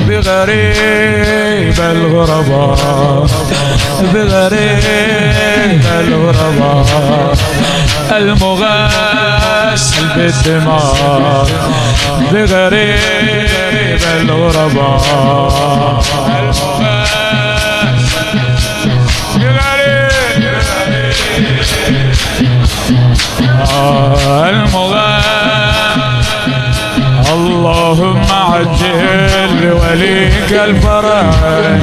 بغريب الغرباء بغريب الغرباء المغسل بالدماء بغريب الغرباء اللهم عجل لوليك الفرج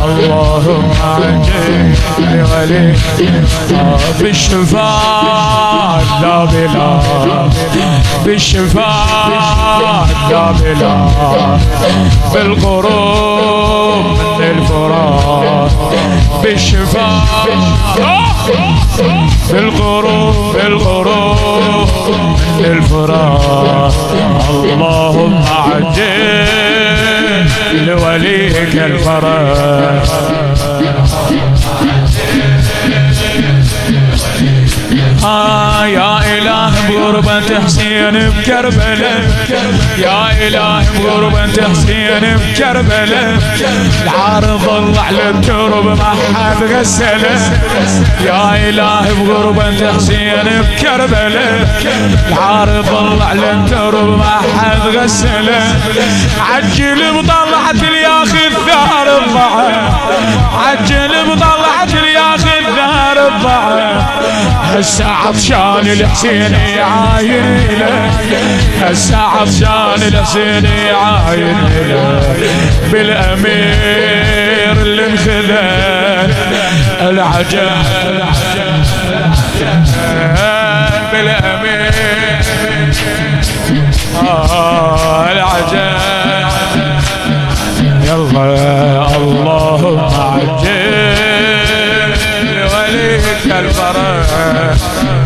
اللهم عجل لوليك بالشفاء لا بلا بالشفاء لا بلا بالقروب من الفراق بالشفاء بالقروب من الفراق اللهم عجل لوليك الفرج يا إله بغربة حسين بكربلاء يا إله بغربة حسين بكربلاء العارض الله على الترب ما حد غسله يا إله بغربة حسين بكربلاء العارض الله على الترب ما حد غسله عجل بطلعة الياخذ ثار الضعف عجل بطلعة الياخذ ثار الضعف هسه عطشان الحسين يعاين هسه عطشان الحسين يعاين بالامير اللي انخذل العجب بالامير العجب يلا اللهم عجل لوليك الفرج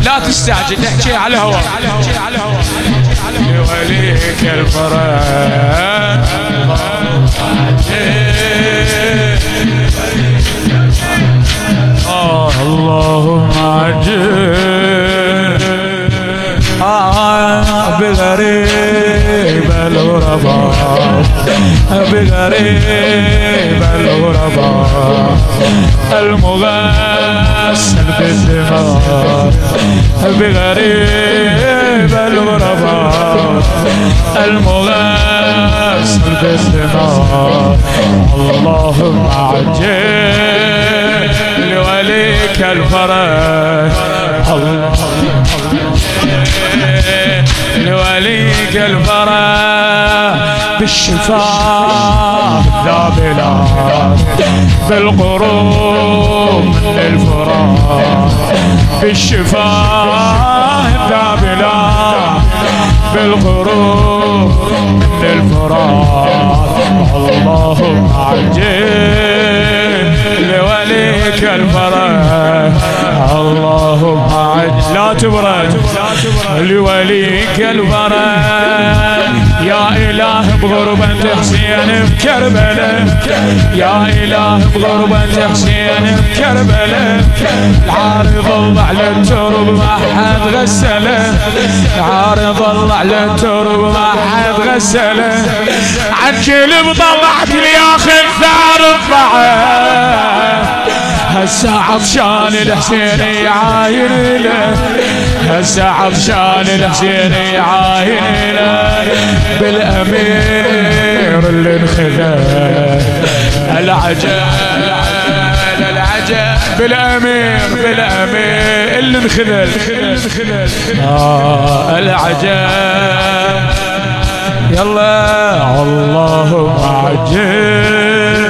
لا تستعجل نحكي على الهواء لوليك الفرج اللهم عجل بغريب الغرباء بغريب الغرباء المغسل بالدماء بغريب الغرباء المغسل بالدماء اللهم عجل لوليك الفرج لوليك الفرج بالشفاء ذابلات بالقروب من الفراق بالشفاء ذابلات بالقروب من الفراق اللهم عجل لوليك الفرج اللهم عجل لا تبرد لوليك الفرج يا إله بغربة حسين بكربلاء يا إله بغربة حسين بكربلاء العارض الله على الترب ما حد غسله العارض الله على الترب ما حد غسله عجل بطلعت الياخذ ثار الضعف هسه عطشان الحسين يعاين له هسه عطشان الحسين يعاين له بالامير اللي انخذل العجب بالامير اللي انخذل العجب يلا اللهم عجل